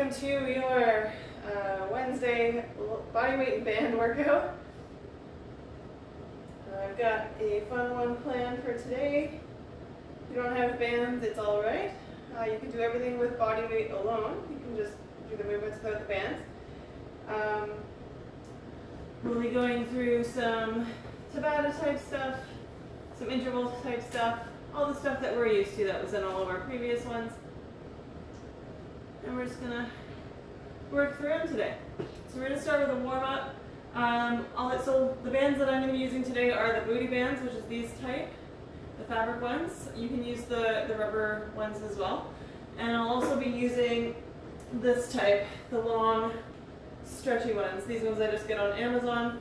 welcome to your Wednesday bodyweight and band workout. I've got a fun one planned for today. If you don't have bands, it's alright. You can do everything with bodyweight alone. You can just do the movements without the bands. We'll be going through some Tabata type stuff, some interval type stuff, all the stuff that we're used to that was in all of our previous ones. And we're just gonna work through them today. So we're gonna start with a warm-up. So the bands that I'm gonna be using today are the booty bands, which is these type, the fabric ones. You can use the rubber ones as well. And I'll also be using this type, the long, stretchy ones. These ones I just get on Amazon.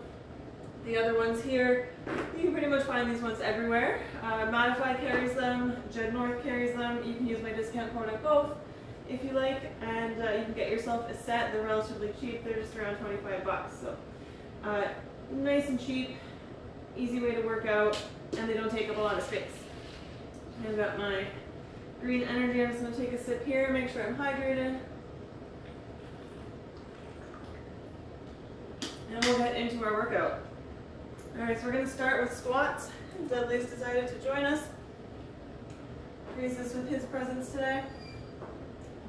The other ones here, you can pretty much find these ones everywhere. Modify carries them, Jed North carries them. You can use my discount code on both if you like, and you can get yourself a set. They're relatively cheap. They're just around 25 bucks. So nice and cheap, easy way to work out, and they don't take up a lot of space. I've got my green energy. I'm just going to take a sip here, make sure I'm hydrated. And we'll get into our workout. Alright, so we're going to start with squats. Dudley's decided to join us. Grace is with his presence today.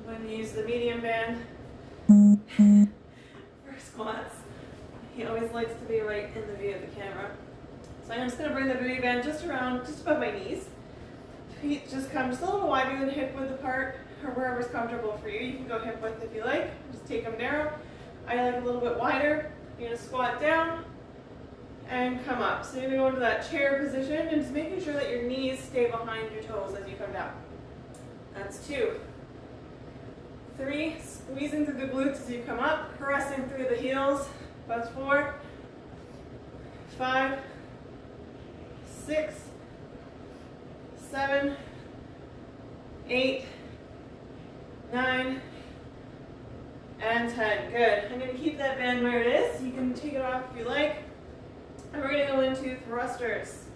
I'm going to use the medium band for squats. He always likes to be right in the view of the camera. So I'm just going to bring the booty band just above my knees. Feet just come just a little wider than hip width apart, or wherever's comfortable for you. You can go hip width if you like. Just take them narrow. I like a little bit wider. You're going to squat down and come up. So you're going to go into that chair position and just making sure that your knees stay behind your toes as you come down. That's 2. 3, squeezing through the glutes as you come up, pressing through the heels. That's 4. 5, 6, 7, 8, 9, and 10. Good. I'm going to keep that band where it is. You can take it off if you like. And we're going to go into thrusters.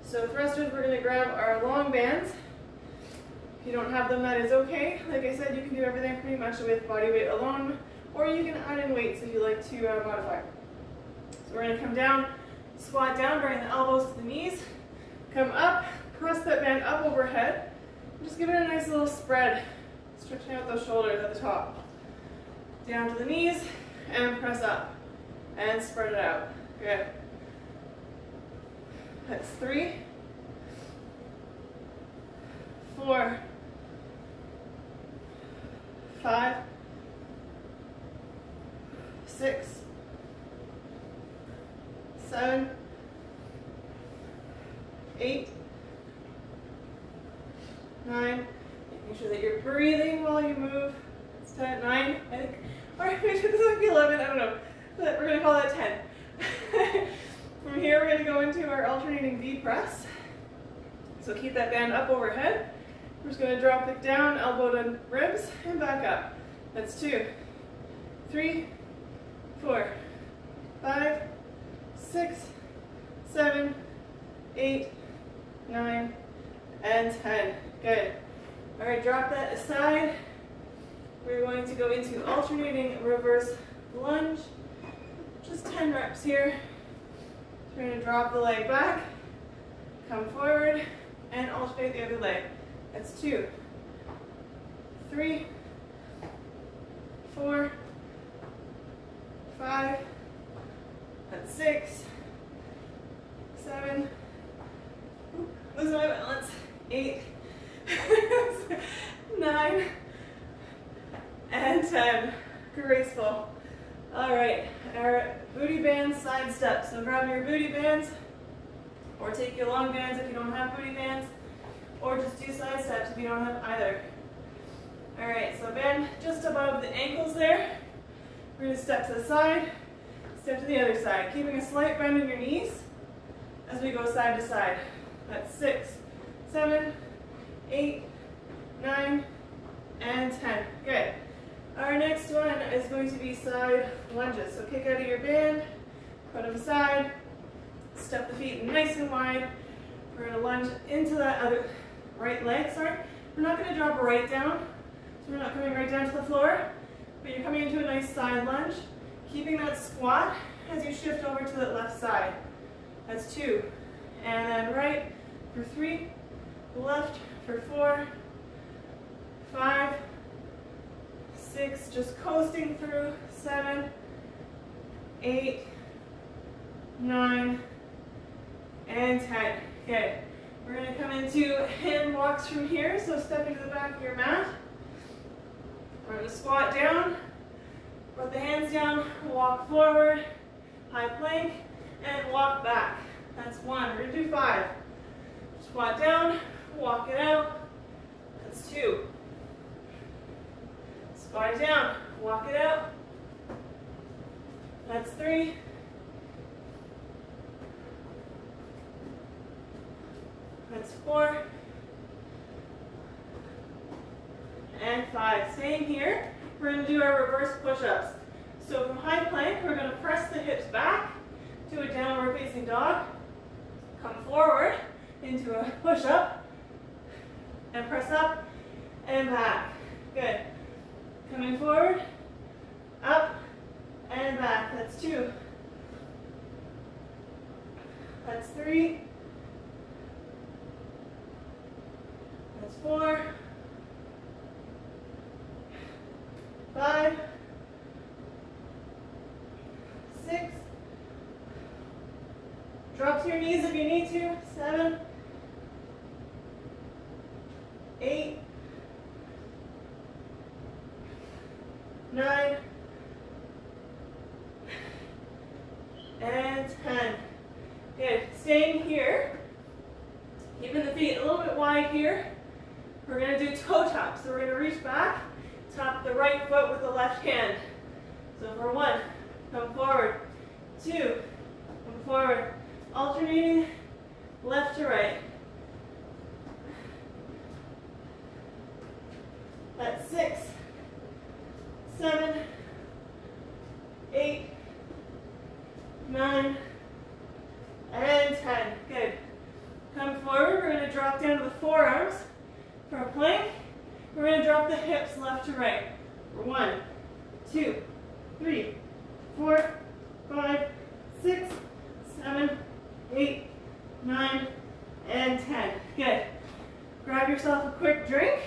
So thrusters, we're going to grab our long bands. If you don't have them, that is okay. Like I said, you can do everything pretty much with body weight alone, or you can add in weights if you like to modify. So we're going to come down, squat down, bring the elbows to the knees, come up, press that band up overhead, just give it a nice little spread, stretching out those shoulders at the top. Down to the knees, and press up, and spread it out. Good. That's 3, 4, 5, 6, 7, 8, 9. Making sure that you're breathing while you move. It's 10, 9, I think. Alright, maybe this might be 11, I don't know. But we're going to call that 10. From here, we're going to go into our alternating V press. So keep that band up overhead. We're just going to drop it down, elbow to ribs, and back up. That's 2, 3, 4, 5, 6, 7, 8, 9, and 10. Good. All right, drop that aside. We're going to go into alternating reverse lunge. Just 10 reps here. We're going to drop the leg back, come forward, and alternate the other leg. That's 2, 3, 4, 5, that's 6, 7, losing my balance, 8, 9, and 10. Graceful. All right, our booty bands side step. So grab your booty bands, or take your long bands if you don't have booty bands, or just do side steps if you don't have either. All right, so bend just above the ankles there. We're going to step to the side, step to the other side, keeping a slight bend in your knees as we go side to side. That's 6, 7, 8, 9, and 10. Good. Our next one is going to be side lunges. So kick out of your band, put them aside, step the feet nice and wide. We're going to lunge into that other right leg. Sorry, we're not going to drop right down. So we're not coming right down to the floor. but you're coming into a nice side lunge, keeping that squat as you shift over to the left side. That's 2. And then right for 3, left for 4, 5, 6, just coasting through, 7, 8, 9, and 10. Okay, we're going to come into hand walks from here, so step into the back of your mat. We're going to squat down, put the hands down, walk forward, high plank, and walk back. That's 1. We're going to do 5. Squat down, walk it out. That's 2. Squat down, walk it out. That's 3. That's 4. And 5. Staying here, we're going to do our reverse push-ups. So from high plank, we're going to press the hips back to a downward facing dog. Come forward into a push-up. And press up and back. Good. Coming forward, up, and back. That's 2. That's 3. That's 4. 5. 6. Drop to your knees if you need to. 7. 8. 9. And 10. Good. Staying here. Keeping the feet a little bit wide here. We're going to do toe taps. So we're going to reach back, tap the right foot with the left hand. So for 1, come forward. 2, come forward. Alternating left to right. That's 6, 7, 8, 9, and 10. Good. Come forward. We're going to drop down to the forearms for a plank. We're going to drop the hips left to right. For 1, 2, 3, 4, 5, 6, 7, 8, 9, and 10. Good. Grab yourself a quick drink.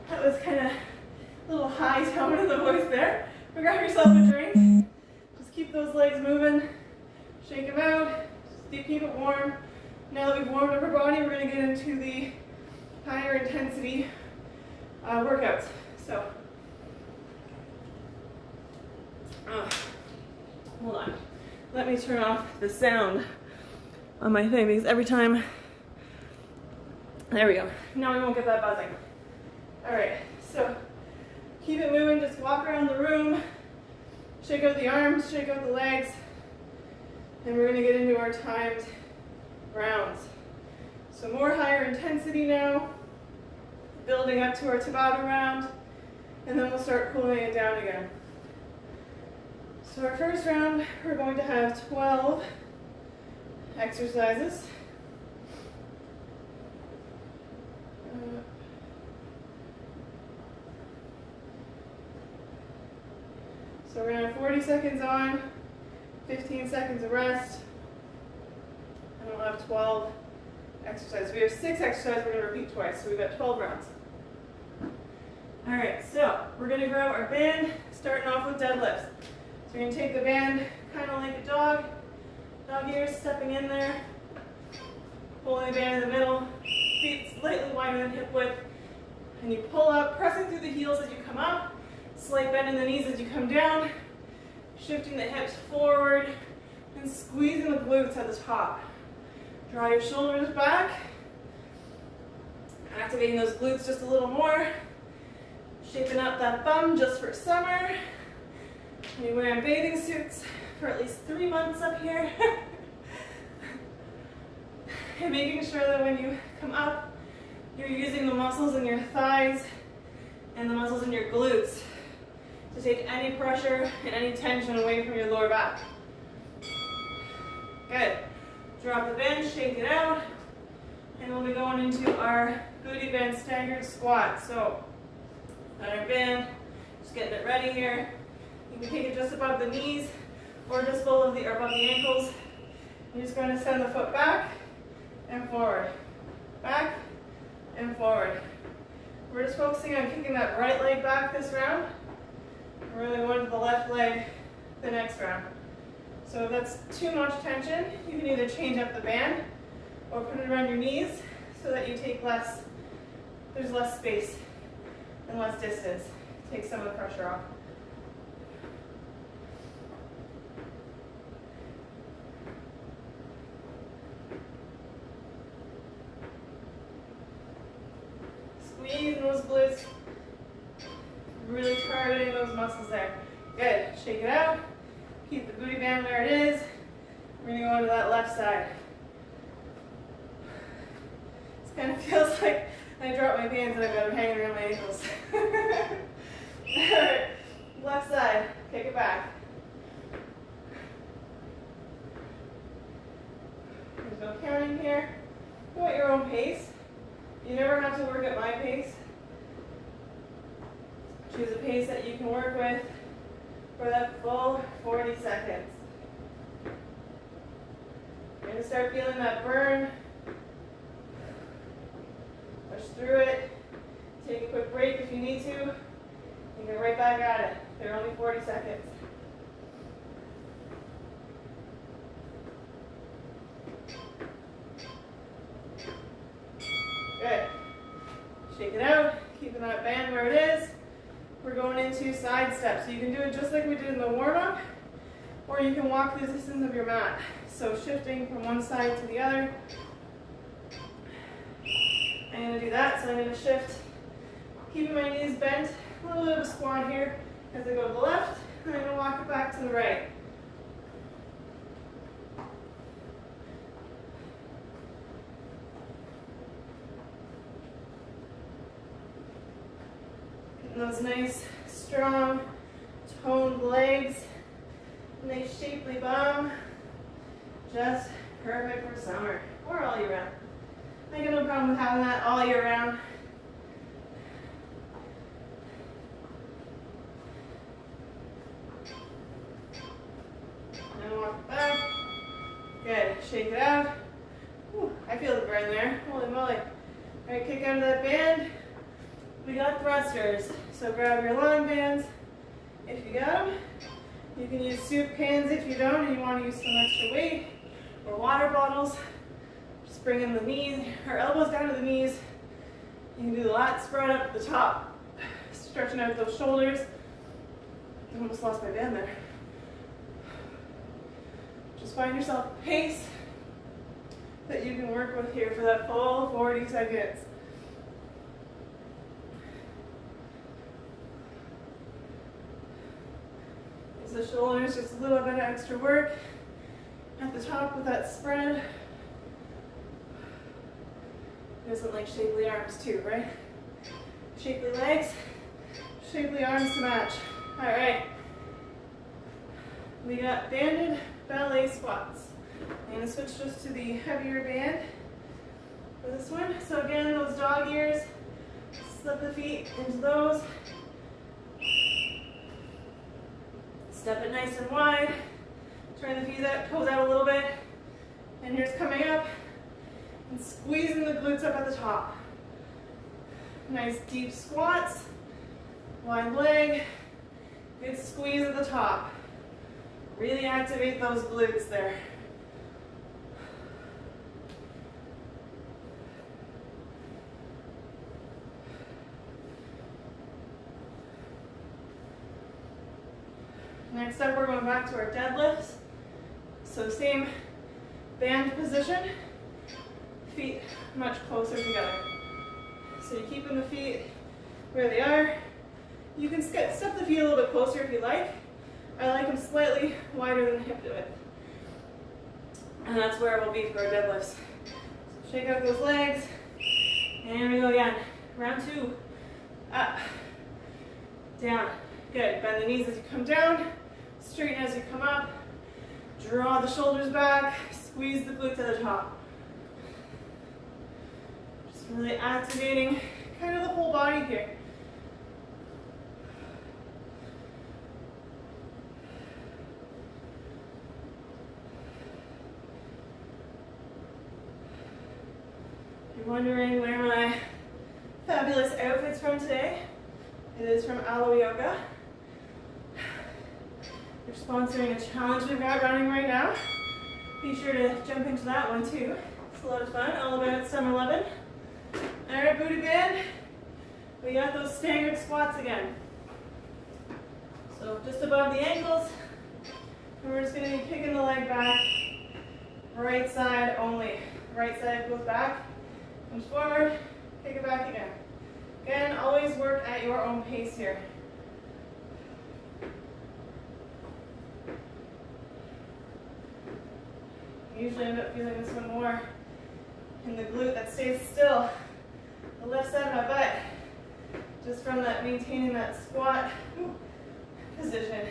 That was kind of a little high tone in the voice there. But grab yourself a drink. Just keep those legs moving. Shake them out. Just keep it warm. Now that we've warmed up our body, we're going to get into the higher intensity workouts. So, hold on. Let me turn off the sound on my thing because every time, there we go. Now we won't get that buzzing. All right, so keep it moving. Just walk around the room, shake out the arms, shake out the legs, and we're going to get into our timed rounds. So more higher intensity now, building up to our Tabata round, and then we'll start cooling it down again. So our first round, we're going to have 12 exercises. So we're going to have 40 seconds on, 15 seconds of rest, and we'll have 12 exercises. We have 6 exercises we're going to repeat twice, so we've got 12 rounds. All right, so we're going to grab our band, starting off with deadlifts. So you're going to take the band kind of like a dog ears, stepping in there, pulling the band in the middle, feet slightly wider than hip width, and you pull up, pressing through the heels as you come up, slight bend in the knees as you come down, shifting the hips forward, and squeezing the glutes at the top. Draw your shoulders back, activating those glutes just a little more, shaping up that bum just for summer. You're wearing bathing suits for at least 3 months up here. And making sure that when you come up, you're using the muscles in your thighs and the muscles in your glutes to take any pressure and any tension away from your lower back. Good. Drop the bend, shake it out, and we'll be going into our booty bend staggered squat. So, on our band, just getting it ready here. You can take it just above the knees or just above the ankles. You're just going to send the foot back and forward, back and forward. We're just focusing on kicking that right leg back this round. We're really going to the left leg the next round. So if that's too much tension, you can either change up the band or put it around your knees so that you take less, there's less space and less distance. Take some of the pressure off. Squeeze those glutes, really targeting those muscles there. Good, shake it out. Keep the booty band where it is. We're gonna go to that left side. This kind of feels like I dropped my pants and I've got them hanging around my ankles. Alright, left side, kick it back. There's no counting here. Go at your own pace. You never have to work at my pace. Choose a pace that you can work with for that full 40 seconds. You're going to start feeling that burn. Push through it. Take a quick break if you need to. And get right back at it. They're only 40 seconds. Good. Shake it out. Keeping that band where it is. We're going into side steps. So you can do it just like we did in the warm-up, or you can walk the distance of your mat. So shifting from one side to the other. I'm going to do that, so I'm going to shift, keeping my knees bent, a little bit of a squat here as I go to the left, and I'm going to walk it back to the right. Those nice, strong, toned legs, nice shapely bum, just perfect for summer or all year round. I got no problem with having that all year round. And walk back. Good, shake it out. Whew, I feel the burn there, holy moly. All right, kick out of that band. We got thrusters, so grab your long bands if you got them. You can use soup cans if you don't and you want to use some extra weight, or water bottles. Just bring in the knees, or elbows down to the knees. You can do the lat spread up at the top, stretching out those shoulders. I almost lost my band there. Just find yourself a pace that you can work with here for that full 40 seconds. The shoulders, just a little bit of extra work at the top with that spread. Who doesn't like shapely arms too, right? Shapely legs, shapely arms to match. All right. We got banded ballet squats. I'm going to switch just to the heavier band for this one. So again, those dog ears, slip the feet into those. Step it nice and wide. Turn the toes out a little bit. And here's coming up and squeezing the glutes up at the top. Nice deep squats. Wide leg. Good squeeze at the top. Really activate those glutes there. Next up, we're going back to our deadlifts. So same band position, feet much closer together. So you're keeping the feet where they are. You can step the feet a little bit closer if you like. I like them slightly wider than hip width. And that's where we'll be for our deadlifts. So shake out those legs. And here we go again. Round 2. Up. Down. Good. Bend the knees as you come down. Straighten as you come up. Draw the shoulders back. Squeeze the glutes at the top. Just really activating kind of the whole body here. you're wondering where my fabulous outfit's from today, it is from Aloe Yoga. They're sponsoring a challenge we've got running right now. Be sure to jump into that one too. It's a lot of fun, all about summer loving. Alright, booty band. We got those staggered squats again. So just above the ankles, and we're just going to be kicking the leg back, right side only. Right side goes back, comes forward, kick it back again. Again, always work at your own pace here. I usually end up feeling this one more in the glute that stays still, the left side of my butt, just from that maintaining that squat position.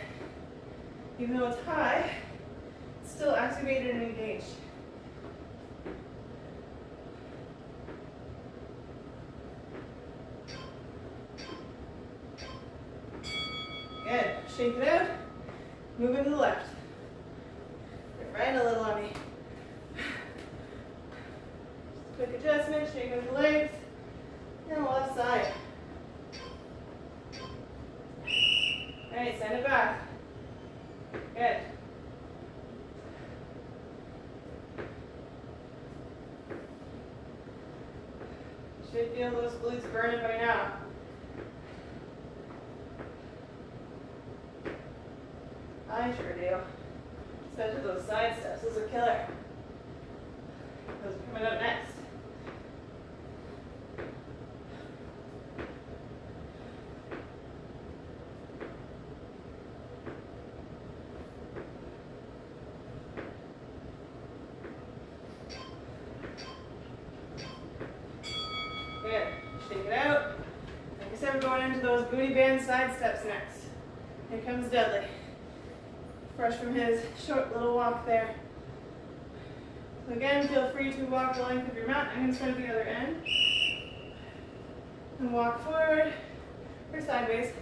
Even though it's high, it's still activated and engaged. Good. Shake it out. Move into the left. Right a little on me. Quick adjustment, shake out the legs. And the left side. Alright, send it back. Good. Should feel those glutes burning by now. I sure do. Especially those side steps, those are killer. Those are coming up next. Good. Shake it out. Like I said, we're going into those booty band side steps next. Here comes Dudley. Fresh from his short little walk there. So again, feel free to walk the length of your mat. I'm going to start at the other end. And walk forward or sideways.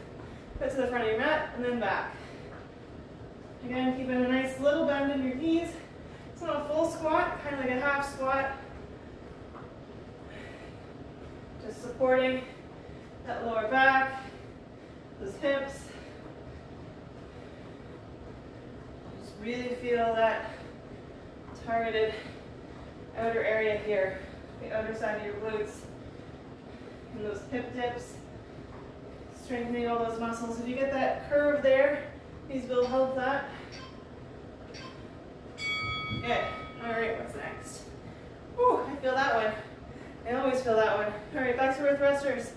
Put to the front of your mat and then back. Again, keeping a nice little bend in your knees. It's not a full squat, kind of like a half squat. Just supporting that lower back, those hips. Just really feel that targeted outer area here, the outer side of your glutes, and those hip dips, strengthening all those muscles. If you get that curve there, these will help that. Good. All right, what's next? Whew, I feel that one. I always feel that one. All right, back to our thrusters.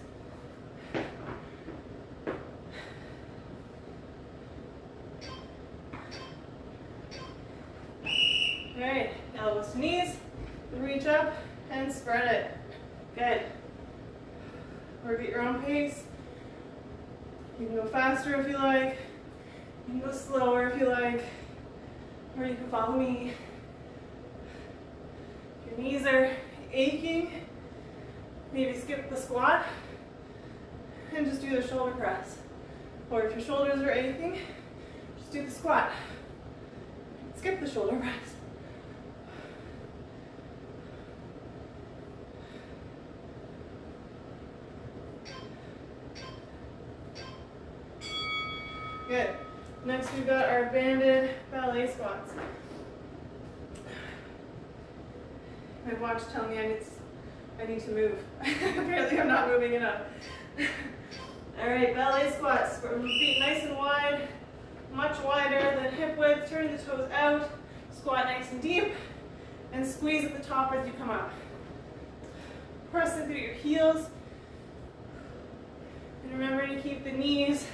All right, elbows to knees, reach up and spread it. Good. Work at your own pace. You can go faster if you like. You can go slower if you like. Or you can follow me. If your knees are aching, maybe skip the squat and just do the shoulder press. Or if your shoulders are aching, just do the squat. Skip the shoulder press. Good. Next we've got our banded ballet squats. My watch telling me I need to move. Apparently I'm not moving enough. Alright, ballet squats. Feet nice and wide, much wider than hip width. Turn the toes out, squat nice and deep, and squeeze at the top as you come up. Press in through your heels. And remember to keep the knees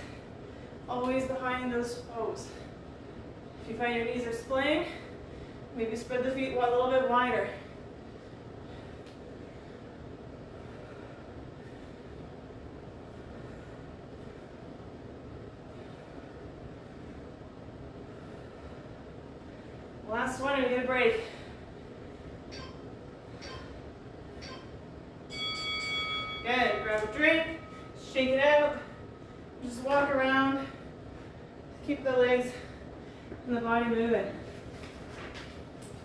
always behind those toes. If you find your knees are splaying, maybe spread the feet a little bit wider. Last one, and you get a break. Good. Grab a drink, shake it out, just walk around. Keep the legs and the body moving.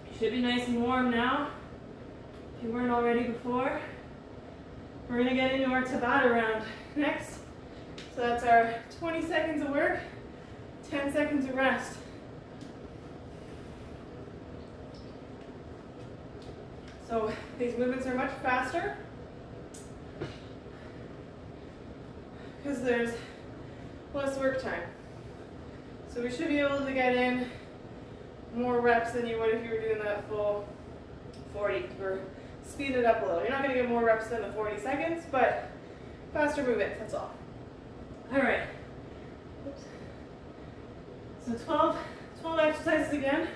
You should be nice and warm now. If you weren't already before, we're gonna get into our Tabata round next. So that's our 20 seconds of work, 10 seconds of rest. So these movements are much faster because there's less work time. So we should be able to get in more reps than you would if you were doing that full 40. Or speed it up a little. You're not going to get more reps than the 40 seconds, but faster movements, that's all. All right. Oops. So 12 exercises again.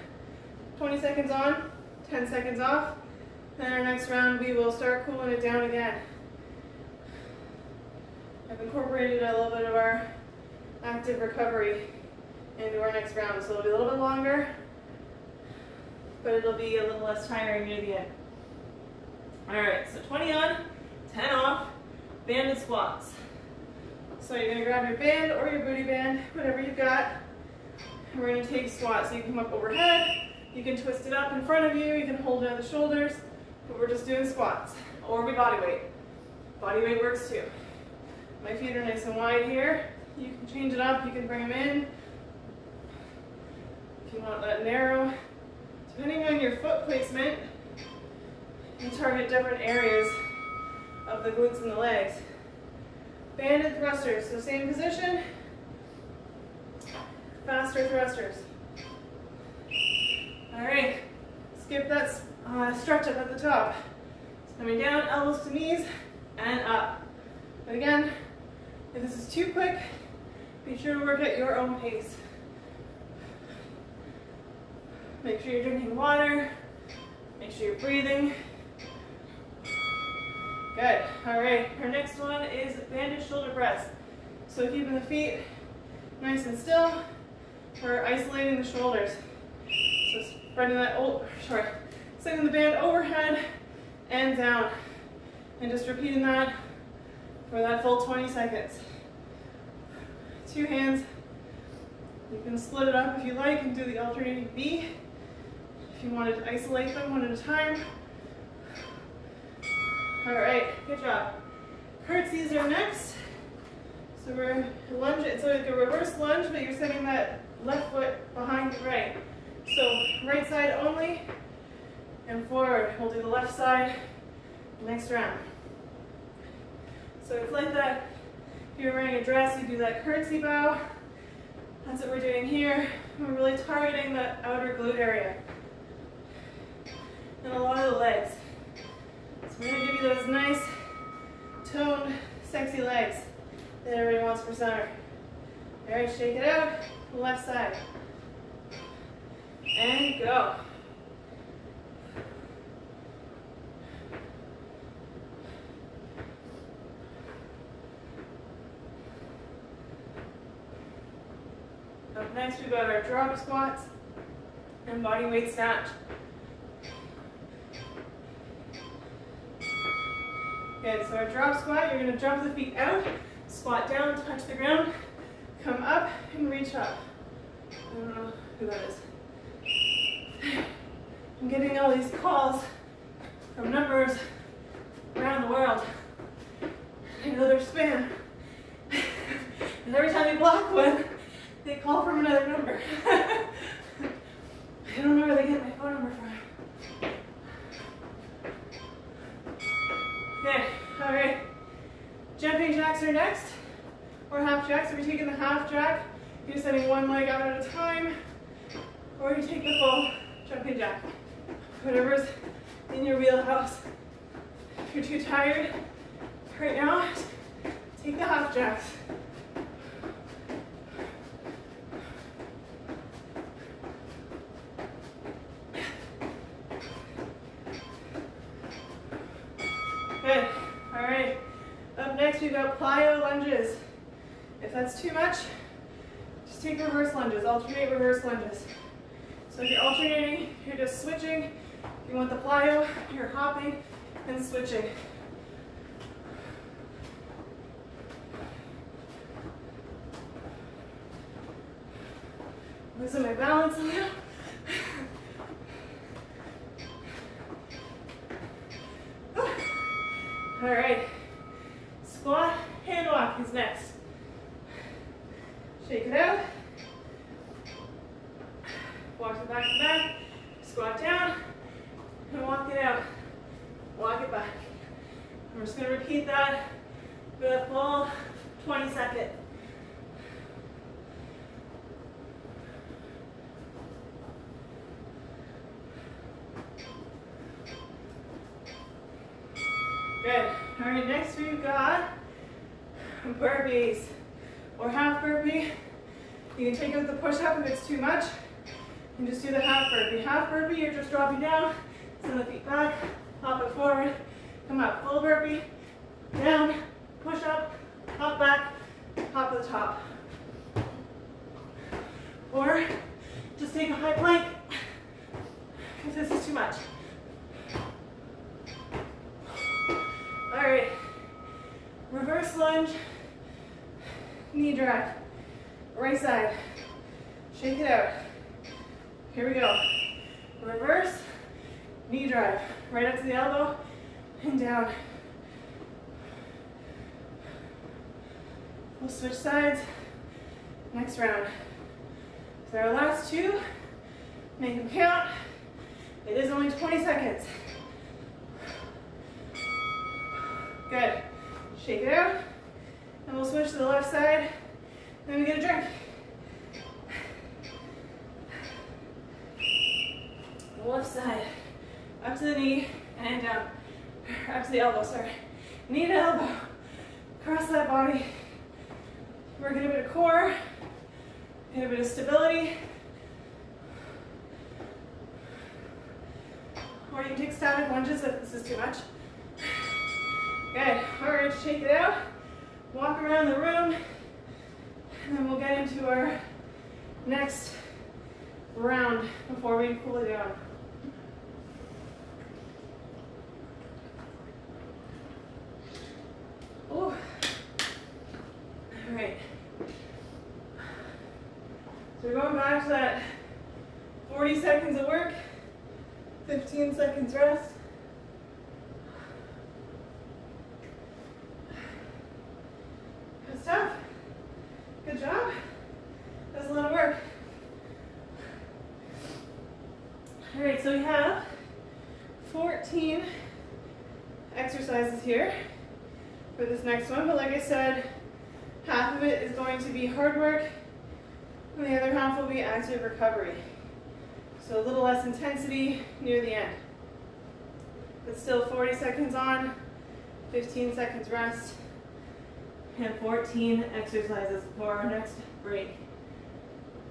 20 seconds on, 10 seconds off. Then our next round, we will start cooling it down again. I've incorporated a little bit of our active recovery into our next round, so it'll be a little bit longer, but it'll be a little less tiring near the end. All right, so 20 on, 10 off, banded squats. So you're gonna grab your band or your booty band, whatever you've got, and we're gonna take squats. So you can come up overhead, you can twist it up in front of you, you can hold down the shoulders, but we're just doing squats. Or we body weight. Body weight works too. My feet are nice and wide here. You can change it up, you can bring them in. If you want that narrow. Depending on your foot placement, you target different areas of the glutes and the legs. Banded thrusters, so same position, faster thrusters. All right, skip that stretch up at the top. It's coming down, elbows to knees, and up. But again, if this is too quick, be sure to work at your own pace. Make sure you're drinking water, make sure you're breathing. Good. All right, our next one is banded shoulder press. So keeping the feet nice and still, we're isolating the shoulders. So spreading that, sending the band overhead and down. And just repeating that for that full 20 seconds. Two hands. You can split it up if you like and do the alternating V. If you wanted to isolate them one at a time. All right, good job. Curtsies are next. So we're lunging, so like a reverse lunge, but you're sending that left foot behind the right. So right side only and forward. We'll do the left side next round. So it's like that. If you're wearing a dress, you do that curtsy bow. That's what we're doing here. We're really targeting the outer glute area and a lot of the legs. So we're going to give you those nice, toned, sexy legs that everybody wants for summer. All right, shake it out, left side. And go. Up next, we've got our drop squats and body weight snatch. Good, so our drop squat, you're going to jump the feet out, squat down, touch the ground, come up and reach up. I don't know who that is. I'm getting all these calls from numbers around the world. I know they're spam. And every time you block one, they call from another number. I don't know where they get my phone number from. Okay, all right. Jumping jacks are next, or half jacks. So we're taking the half jack, you're sending one leg out at a time, or you take the full jumping jack. Whatever's in your wheelhouse. If you're too tired right now, take the half jacks. Good. All right. Up next, we've got plyo lunges. If that's too much, just take reverse lunges. Alternate reverse lunges. So if you're alternating, you're just switching. If you want the plyo, you're hopping and switching. Losing my balance a little. All right. Squat, hand walk is next. Shake it out. Walk it back to back. Squat down and walk it out. Walk it back. We're just going to repeat that for the full 20 seconds. Good. All right, next we've got burpees or half burpee. You can take out the push-up if it's too much and just do the half burpee. Half burpee, you're just dropping down, send the feet back, hop it forward, come up. Full burpee, down, push up, hop back, hop to the top. Or just take a high plank if this is too much. All right, reverse lunge, knee drive, right side, shake it out. Here we go. Reverse, knee drive, right up to the elbow and down. We'll switch sides next round. So our last two, make them count. It is only 20 seconds. Good. Shake it out. And we'll switch to the left side. Then we get a drink. The left side. Up to the knee and down. Up to the elbow, sorry. Knee to elbow. Across that body. Work a bit of core. Get a bit of stability. Or you can take static lunges if this is too much. Good. All right, shake it out. Walk around the room. And then we'll get into our next round before we cool it down. Ooh. All right. So we're going back to that 40 seconds of work, 15 seconds rest. Good stuff. Good job. That's a lot of work. All right, so we have 14 exercises here for this next one, but like I said, half of it is going to be hard work, and the other half will be active recovery. So a little less intensity near the end. But still 40 seconds on, 15 seconds rest, and 14 exercises for our next break.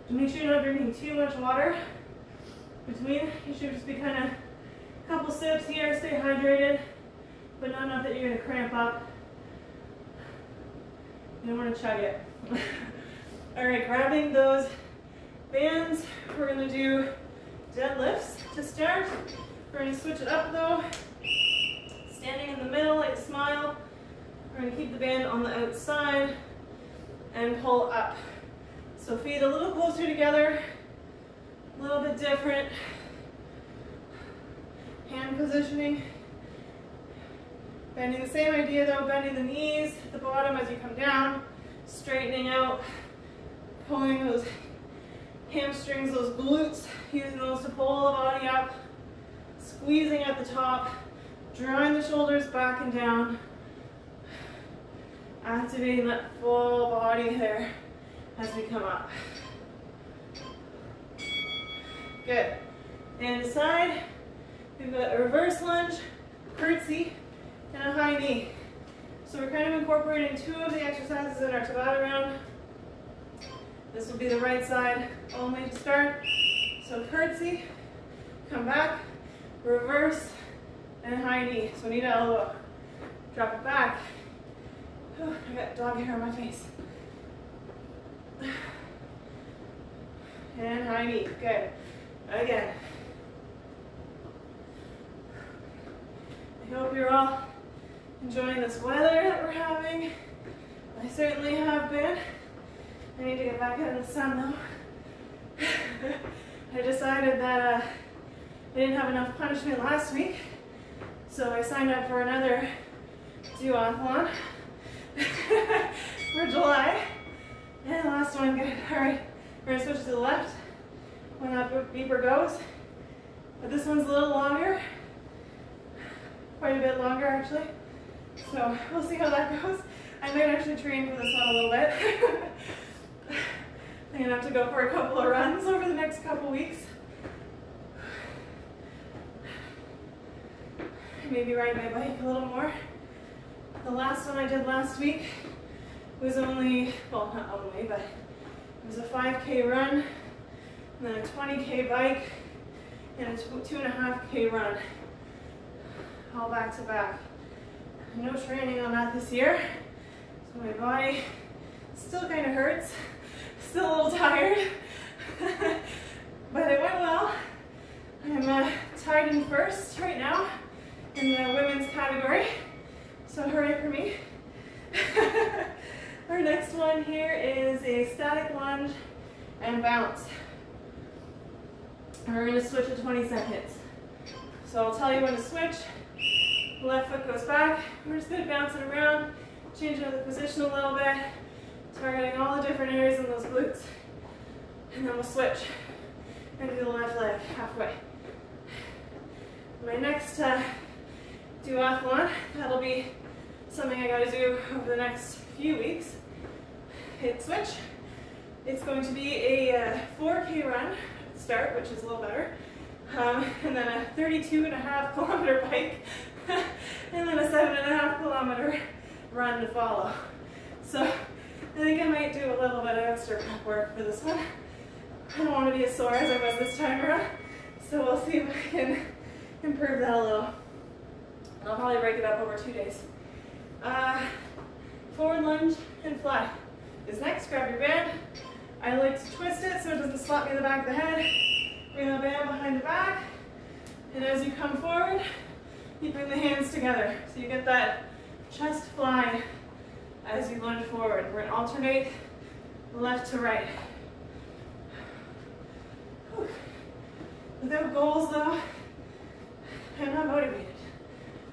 Make sure you're not drinking too much water between. You should just be kind of a couple sips here, stay hydrated, but not enough that you're going to cramp up. You don't want to chug it. All right, grabbing those bands, we're going to do deadlifts to start. We're going to switch it up though. Standing in the middle like a smile. We're going to keep the band on the outside and pull up. So feet a little closer together, a little bit different. Hand positioning. Bending the same idea though, bending the knees at the bottom as you come down, straightening out, pulling those hamstrings, those glutes, using those to pull the body up, squeezing at the top, drawing the shoulders back and down, activating that full body there as we come up. Good. And side, we've got a reverse lunge, curtsy, and a high knee. So we're kind of incorporating two of the exercises in our Tabata round. This will be the right side only to start. So curtsy, come back, reverse, and high knee. So knee to elbow. Drop it back. Oh, I got dog hair on my face. And high knee. Good. Again. I hope you're all enjoying this weather that we're having. I certainly have been. I need to get back out in the sun though. I decided that I didn't have enough punishment last week, so I signed up for another duathlon for July. And last one, good. All right, we're gonna switch to the left when that beeper goes. But this one's a little longer, quite a bit longer actually. So we'll see how that goes. I might actually train for this one a little bit. I'm gonna have to go for a couple of runs over the next couple weeks. Maybe ride my bike a little more. The last one I did last week was only, well, not only, but it was a 5K run, and then a 20K bike, and a 2.5K run, all back to back. No training on that this year, so my body still kind of hurts, still a little tired, but it went well. I'm tied in first right now in the women's category, so hooray for me. Our next one here is a static lunge and bounce. And we're going to switch to 20 seconds. So I'll tell you when to switch. The left foot goes back. We're just going to bounce it around, changing up the position a little bit, targeting all the different areas in those glutes. And then we'll switch and do the left leg halfway. My next duathlon, that'll be something I got to do over the next few weeks. HIIT switch. It's going to be a 4K run to start, which is a little better, and then a 32.5 kilometer bike, and then a 7.5 kilometer run to follow. So I think I might do a little bit of extra prep work for this one. I don't want to be as sore as I was this time around, so we'll see if I can improve that a little. I'll probably break it up over 2 days. Forward lunge and fly is next. Grab your band. I like to twist it so it doesn't slap me in the back of the head. Bring the band behind the back, and as you come forward, you bring the hands together. So you get that chest fly as you lunge forward. We're going to alternate left to right. Whew. Without goals though, I'm not motivated.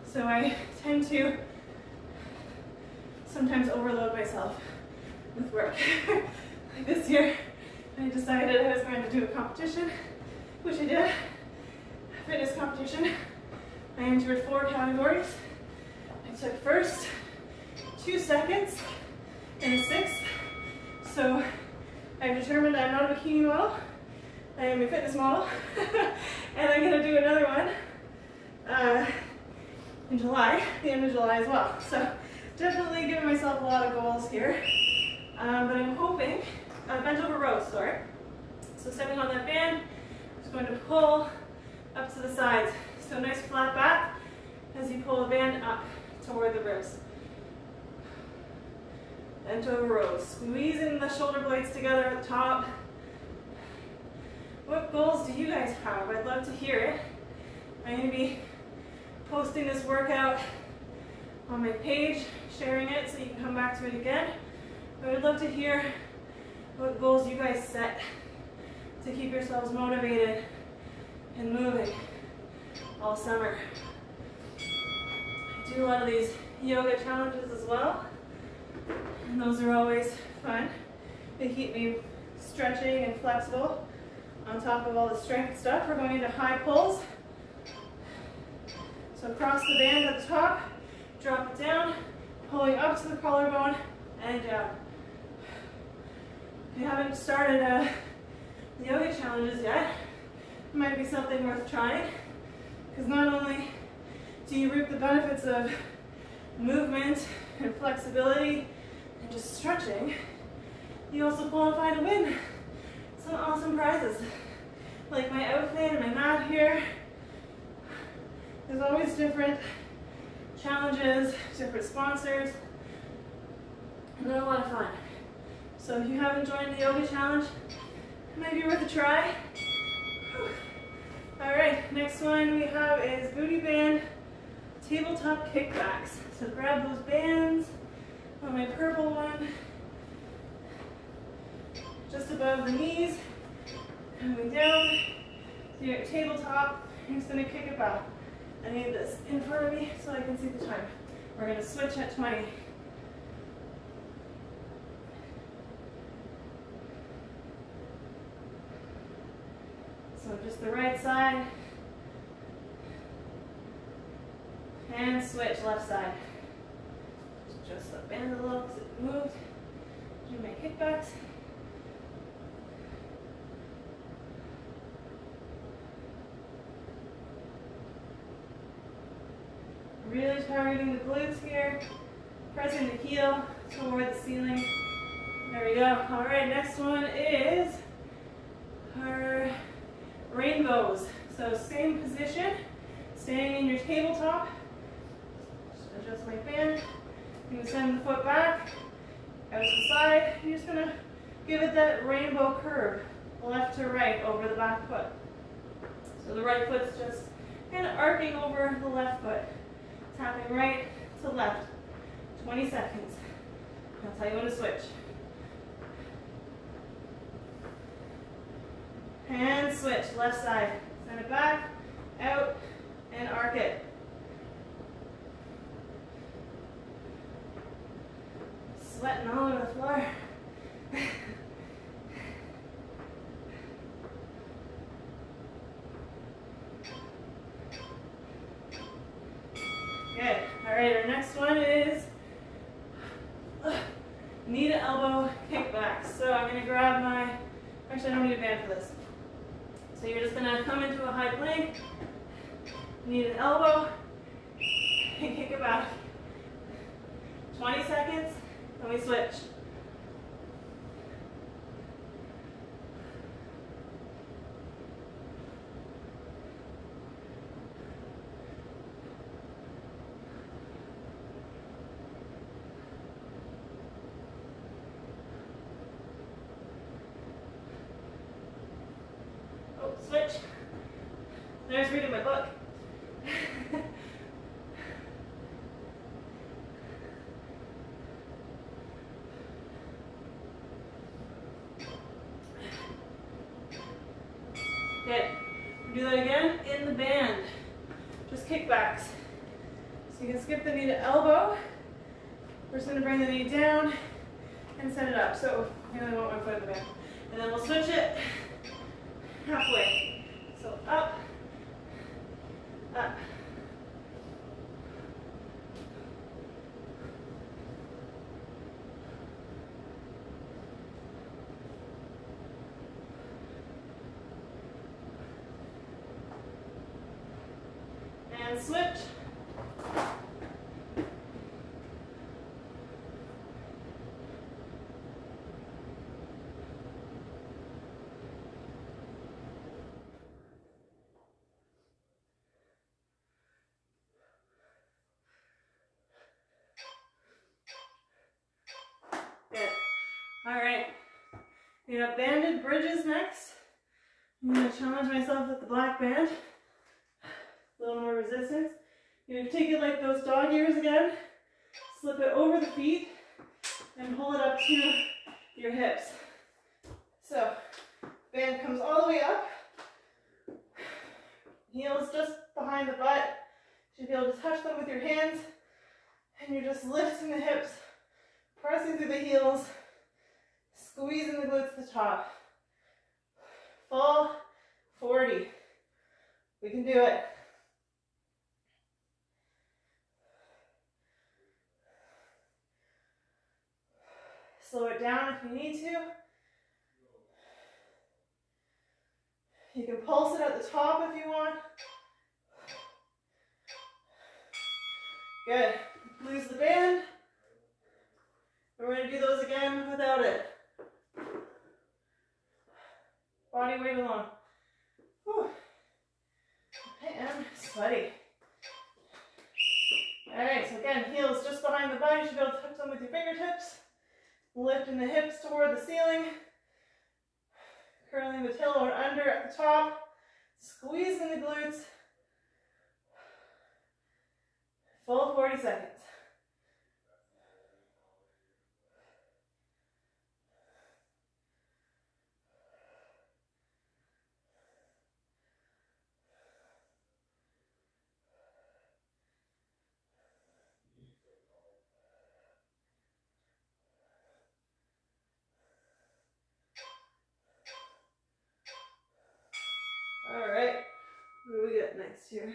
So I tend to sometimes overload myself with work. Like this year, I decided I was going to do a competition, which I did, a fitness competition. I entered 4 categories. I took first, 2 seconds, and a 6th. So I've determined I'm not a bikini model. I am a fitness model. And I'm gonna do another one in July, the end of July as well. So definitely giving myself a lot of goals here. But I'm hoping, bent over rows, sorry. So stepping on that band, just going to pull up to the sides. So nice flat back as you pull the band up toward the ribs. Bent over rows, squeezing the shoulder blades together at the top. What goals do you guys have? I'd love to hear it. I'm going to be posting this workout on my page, sharing it so you can come back to it again. I would love to hear what goals you guys set to keep yourselves motivated and moving all summer. I do a lot of these yoga challenges as well, and those are always fun. They keep me stretching and flexible on top of all the strength stuff. We're going into high pulls. So cross the band at the top, drop it down, pulling up to the collarbone and down. If you haven't started the yoga challenges yet, it might be something worth trying, because not only do you reap the benefits of movement and flexibility and just stretching, you also qualify to win some awesome prizes, like my outfit and my mat here. There's always different challenges, different sponsors, and they're a lot of fun. So if you haven't joined the yoga challenge, it might be worth a try. Whew. All right, next one we have is booty band tabletop kickbacks. So grab those bands on my purple one, just above the knees, coming down. So you're at tabletop, I'm just gonna kick it back. I need this in front of me so I can see the time. We're going to switch at 20. So just the right side. And switch, left side. Just the bend a little because it moved. Do my kickbacks. Really targeting the glutes here. Pressing the heel toward the ceiling. There we go. All right, next one is our rainbows. So same position, staying in your tabletop. Just adjust my band. I'm gonna send the foot back, out to the side. You're just gonna give it that rainbow curve, left to right over the back foot. So the right foot's just kind of arcing over the left foot. Tapping right to left. 20 seconds. That's how you want to switch. And switch, left side. Send it back, out, and arc it. Sweating all over the floor. Good. All right, our next one is knee to elbow kickbacks. So I'm going to grab my, actually I don't need a band for this. So you're just going to come into a high plank, knee to elbow, and kick it back. 20 seconds, then we switch. Switch. There's reading my book. Good. Do that again in the band. Just kickbacks. So you can skip the knee to elbow. We're just going to bring the knee down and set it up. So I only want one foot in the band. And then we'll switch it halfway. So up, up. And switch. Good. All right. We got banded bridges next. I'm going to challenge myself with the black band. A little more resistance. You're going to take it like those dog ears again. Slip it over the feet and pull it up to your hips. So, band comes all the way up. Heels just behind the butt. You should be able to touch them with your hands. And you're just lifting the hips, pressing through the heels, squeezing the glutes to the top. Full 40. We can do it. Slow it down if you need to. You can pulse it at the top if you want. Good. Lose the band. We're going to do those again without it. Body weight alone. Whew. I am sweaty. Alright, so again, heels just behind the butt. You should be able to touch them with your fingertips. Lifting the hips toward the ceiling. Curling the tailbone under at the top. Squeezing the glutes. Full 40 seconds. here.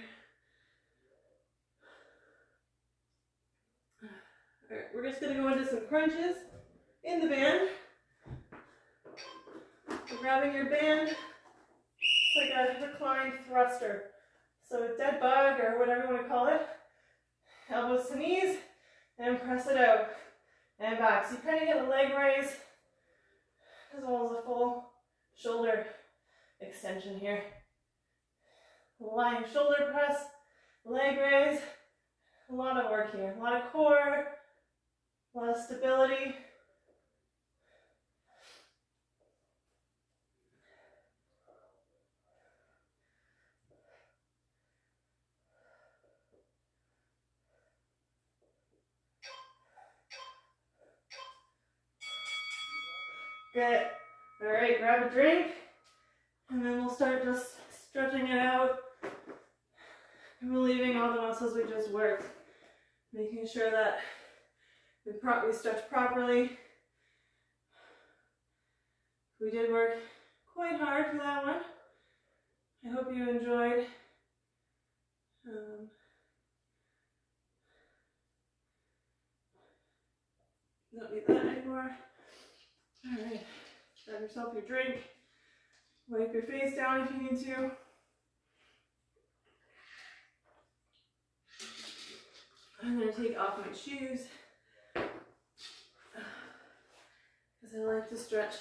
All right, we're just gonna go into some crunches in the band. So grabbing your band, it's like a reclined thruster. So a dead bug or whatever you want to call it. Elbows to knees and press it out and back. So you kind of get a leg raise as well as a full shoulder extension here. Lying shoulder press, leg raise. A lot of work here. A lot of core, a lot of stability. Good. All right, grab a drink, and then we'll start just stretching it out, relieving all the muscles we just worked, making sure that we stretch properly. We did work quite hard for that one. I hope you enjoyed. Don't need that anymore. All right, grab yourself your drink. Wipe your face down if you need to. I'm going to take off my shoes because I like to stretch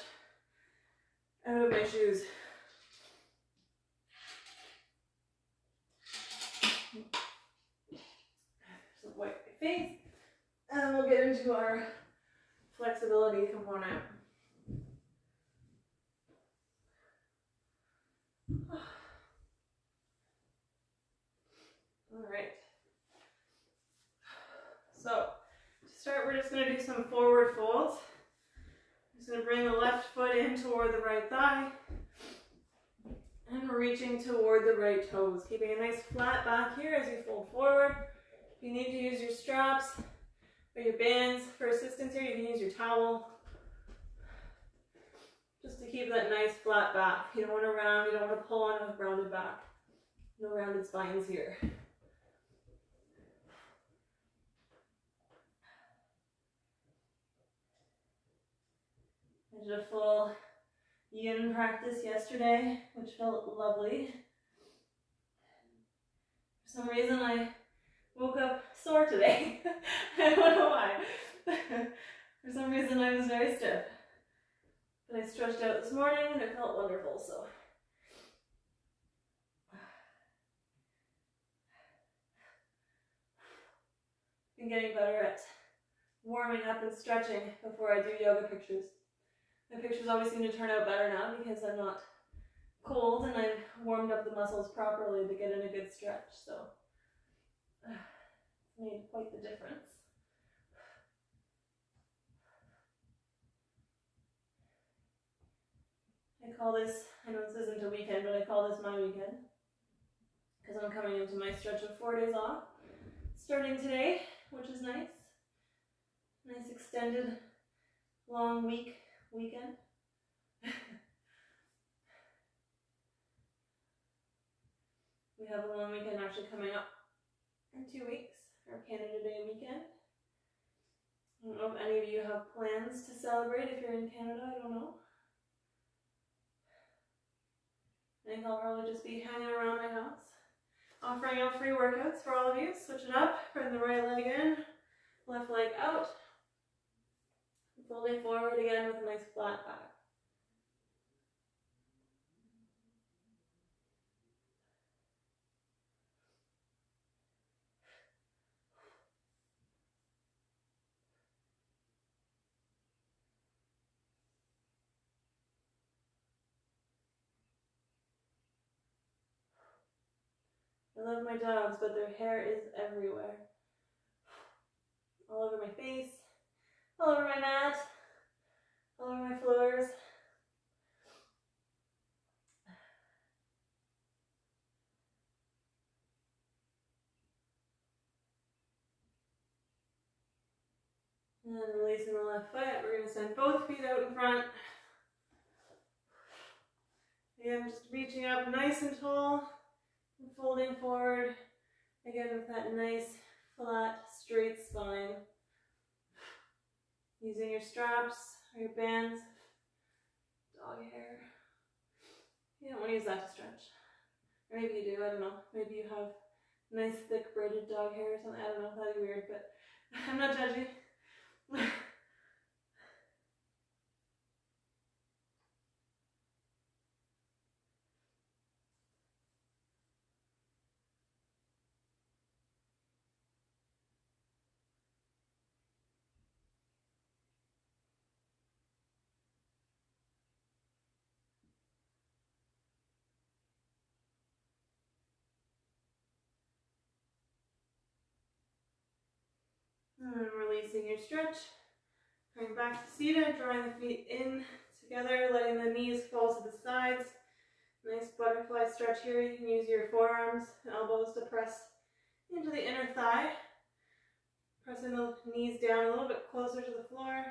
out of my shoes. So wipe my face and we'll get into our flexibility component. All right. So to start, we're just going to do some forward folds. I'm just going to bring the left foot in toward the right thigh. And we're reaching toward the right toes, keeping a nice flat back here as you fold forward. If you need to use your straps or your bands for assistance here, you can use your towel. Just to keep that nice flat back. You don't want to round, you don't want to pull on a rounded back. No rounded spines here. I did a full yin practice yesterday, which felt lovely. For some reason I woke up sore today. I don't know why. For some reason I was very stiff. But I stretched out this morning and it felt wonderful, so. I'm getting better at warming up and stretching before I do yoga pictures. My pictures always seem to turn out better now because I'm not cold and I've warmed up the muscles properly to get in a good stretch, so it's made quite the difference. I call this, I know this isn't a weekend, but I call this my weekend because I'm coming into my stretch of 4 days off starting today, which is nice. Nice extended long weekend. We have a long weekend actually coming up in 2 weeks, our Canada Day weekend. I don't know if any of you have plans to celebrate if you're in Canada, I don't know. I think I'll probably just be hanging around my house, offering out free workouts for all of you. Switch it up, bring the right leg in, left leg out. Folding forward again with a nice flat back. I love my dogs, but their hair is everywhere. All over my face, all over my mat, all over my floors. And then releasing the left foot, we're going to send both feet out in front. Again, just reaching up nice and tall, And folding forward, again with that nice, flat, straight spine. Using your straps or your bands, dog hair. You don't want to use that to stretch. Or maybe you do, I don't know. Maybe you have nice thick braided dog hair or something. I don't know, that'd be weird, but I'm not judging. And then releasing your stretch. Coming back to seated, drawing the feet in together, letting the knees fall to the sides. Nice butterfly stretch here. You can use your forearms and elbows to press into the inner thigh. Pressing the knees down a little bit closer to the floor.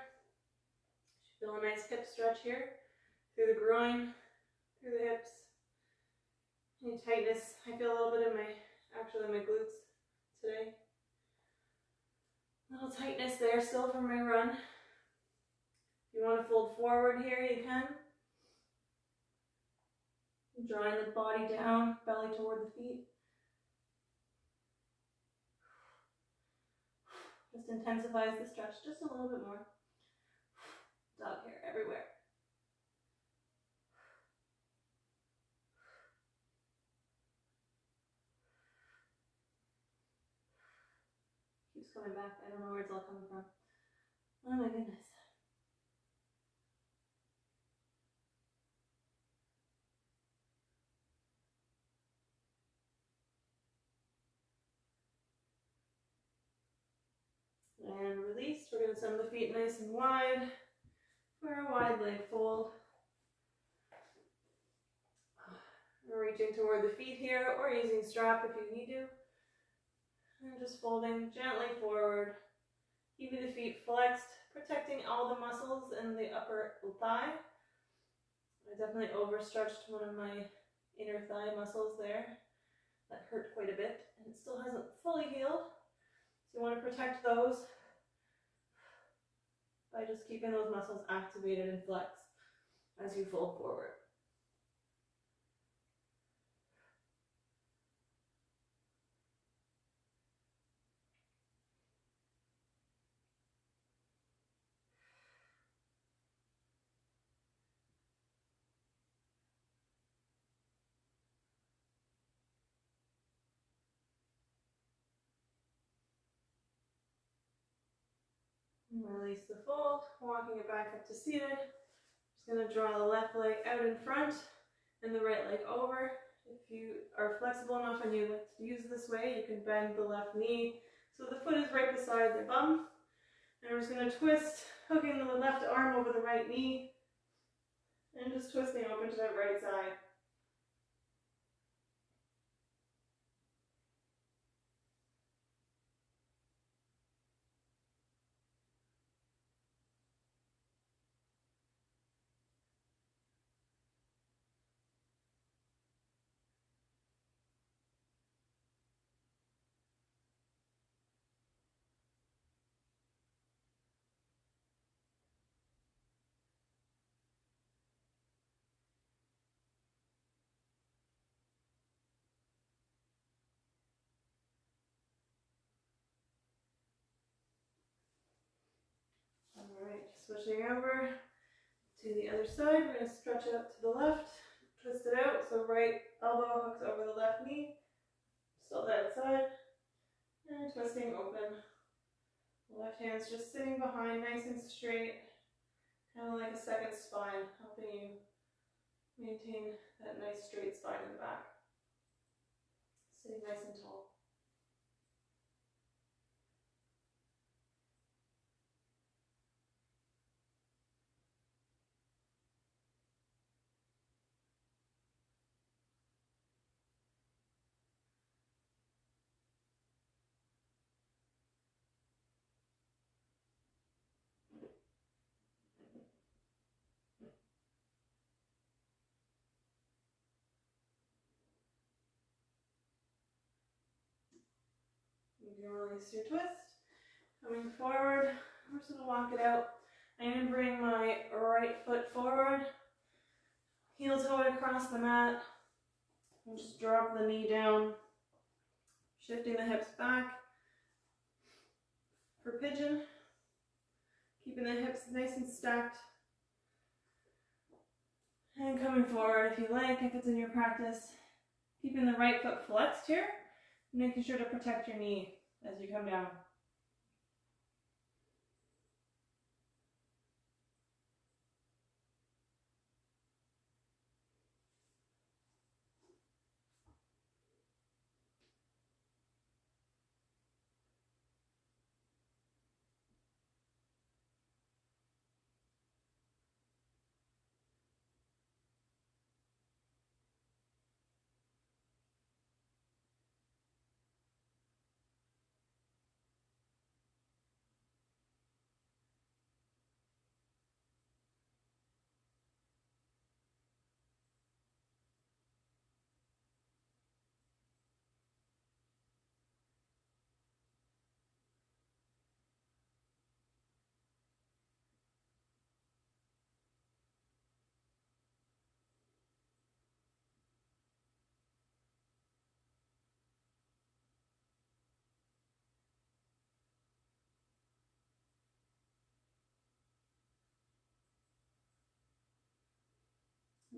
Feel a nice hip stretch here. Through the groin, through the hips. Any tightness, I feel a little bit in my glutes today. A little tightness there still from my run. If you want to fold forward here, you can. Drawing the body down, belly toward the feet. Just intensifies the stretch just a little bit more. Dog hair everywhere. Keeps coming back. I don't know where it's all coming from. Oh my goodness. And release. We're going to send the feet nice and wide for a wide leg fold. We're reaching toward the feet here or using strap if you need to. And just folding gently forward. Keeping the feet flexed, protecting all the muscles in the upper thigh. I definitely overstretched one of my inner thigh muscles there. That hurt quite a bit and it still hasn't fully healed. So you want to protect those by just keeping those muscles activated and flexed as you fold forward. And release the fold, walking it back up to seated. Just going to draw the left leg out in front and the right leg over. If you are flexible enough and you like to use this way, you can bend the left knee so the foot is right beside the bum. And we're just going to twist, hooking the left arm over the right knee and just twisting open to that right side. Alright, switching over to the other side. We're going to stretch it up to the left, twist it out so right elbow hooks over the left knee, still that side, and twisting open. The left hand's just sitting behind nice and straight, kind of like a second spine, helping you maintain that nice straight spine in the back. Sitting nice and tall. You can release your twist. Coming forward, I'm just going to walk it out. I'm going to bring my right foot forward, heel toe across the mat, and just drop the knee down, shifting the hips back for pigeon, keeping the hips nice and stacked. And coming forward if you like, if it's in your practice, keeping the right foot flexed here, making sure to protect your knee as you come down.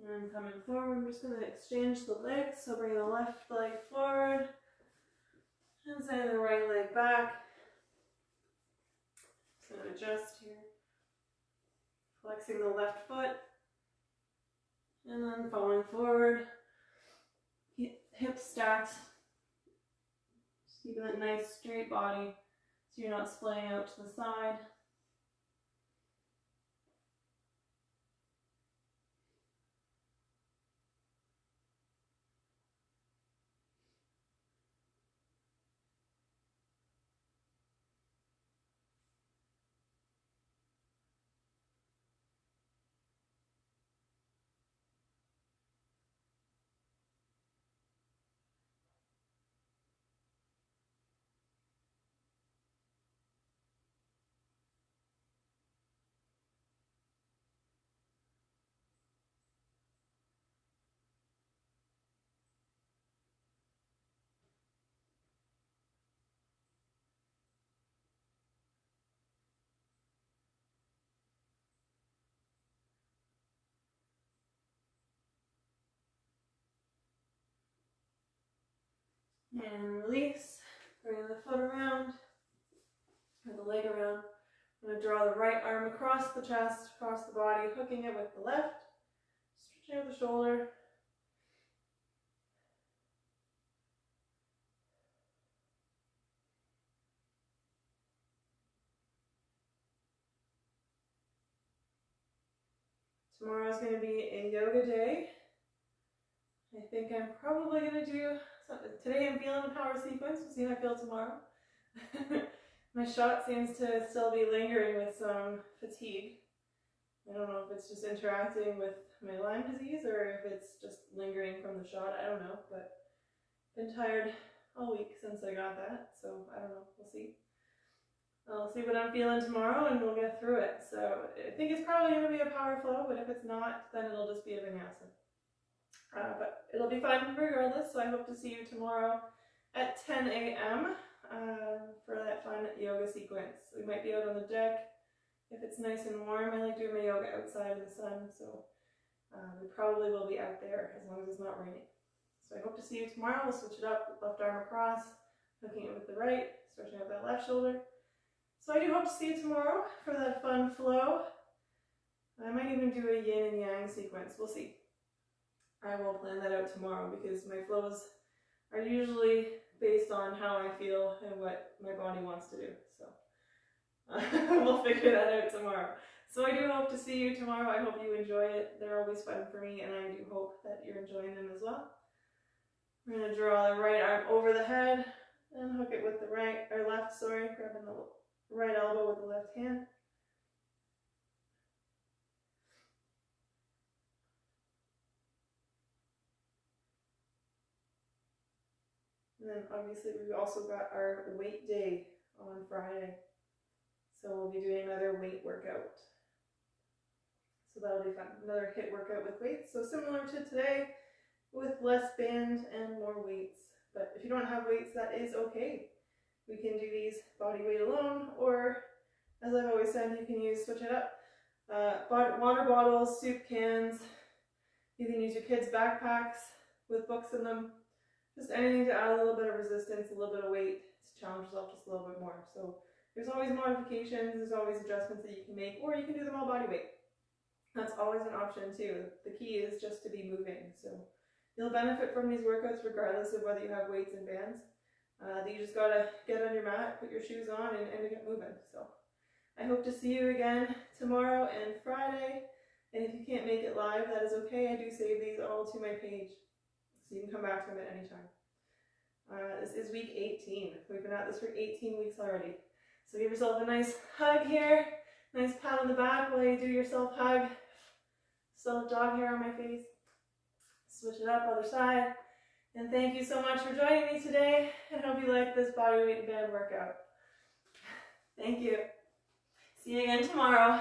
And coming forward, I'm just going to exchange the legs. So bring the left leg forward and send the right leg back. Just going to adjust here. Flexing the left foot. And then falling forward. Hips stacked. Just keeping that nice straight body so you're not splaying out to the side. And release. Bring the foot around, or the leg around. I'm going to draw the right arm across the chest, across the body, hooking it with the left. Stretching out the shoulder. Tomorrow is going to be a yoga day. I think I'm probably going to do something. Today I'm feeling a power sequence. We'll see how I feel tomorrow. My shot seems to still be lingering with some fatigue. I don't know if it's just interacting with my Lyme disease or if it's just lingering from the shot. I don't know, but been tired all week since I got that, so I don't know. We'll see. I'll see what I'm feeling tomorrow and we'll get through it. So I think it's probably going to be a power flow, but if it's not, then it'll just be a vinyasa. But it'll be fun regardless, so I hope to see you tomorrow at 10 a.m. For that fun yoga sequence. We might be out on the deck if it's nice and warm. I like doing my yoga outside in the sun, so we probably will be out there as long as it's not raining. So I hope to see you tomorrow. We'll switch it up, left arm across, hooking it with the right, stretching out that left shoulder. So I do hope to see you tomorrow for that fun flow. I might even do a yin and yang sequence. We'll see. I will plan that out tomorrow because my flows are usually based on how I feel and what my body wants to do. So we'll figure that out tomorrow. So I do hope to see you tomorrow. I hope you enjoy it. They're always fun for me, and I do hope that you're enjoying them as well. We're going to draw the right arm over the head and hook it with the left, grabbing the right elbow with the left hand. And then obviously we've also got our weight day on Friday. So we'll be doing another weight workout. So that'll be fun. Another HIIT workout with weights. So similar to today, with less band and more weights. But if you don't have weights, that is okay. We can do these body weight alone, or as I've always said, you can switch it up. Water bottles, soup cans. You can use your kids' backpacks with books in them. Just anything to add a little bit of resistance, a little bit of weight to challenge yourself just a little bit more. So there's always modifications, there's always adjustments that you can make, or you can do them all body weight. That's always an option too. The key is just to be moving. So you'll benefit from these workouts regardless of whether you have weights and bands. You just gotta get on your mat, put your shoes on, and get moving. So I hope to see you again tomorrow and Friday. And if you can't make it live, that is okay. I do save these all to my page, so you can come back to them at any time. This is week 18. We've been at this for 18 weeks already. So give yourself a nice hug here, nice pat on the back while you do your self-hug. Still have dog hair on my face. Switch it up, other side. And thank you so much for joining me today. I hope you like this body weight band workout. Thank you. See you again tomorrow.